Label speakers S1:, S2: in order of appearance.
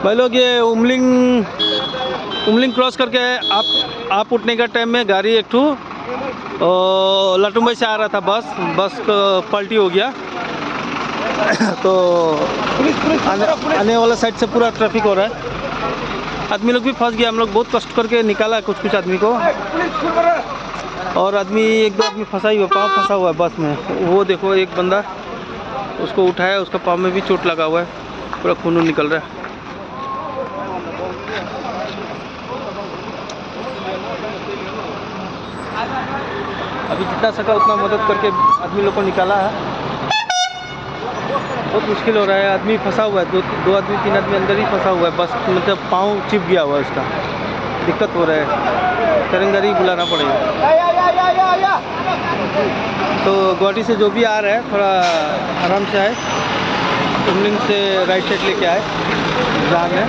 S1: भाई लोग ये उमलिंग क्रॉस करके आप उठने का टाइम में गाड़ी एक ठू लाटुम्बई से आ रहा था बस पलटी हो गया। तो आने वाला साइड से पूरा ट्रैफिक हो रहा है। आदमी लोग भी फंस गया। हम लोग बहुत कष्ट करके निकाला कुछ आदमी को, और आदमी एक दो आदमी फंसा ही हुआ, पाँव फंसा हुआ है बस में। वो देखो एक बंदा उसको उठाया, उसका पाँव में भी चोट लगा हुआ है, पूरा खून निकल रहा है। अभी जितना सका उतना मदद करके आदमी लोग को निकाला है। बहुत मुश्किल हो रहा है, आदमी फंसा हुआ है, दो आदमी 3 आदमी अंदर ही फंसा हुआ है बस, मतलब पाँव चिप गया हुआ है उसका। दिक्कत हो रहा है, तरंगारी बुलाना पड़ेगा। तो गुवाहाटी से जो भी आ रहा है थोड़ा आराम से आए, उमलिंग से राइट साइड लेके आए, जाम है।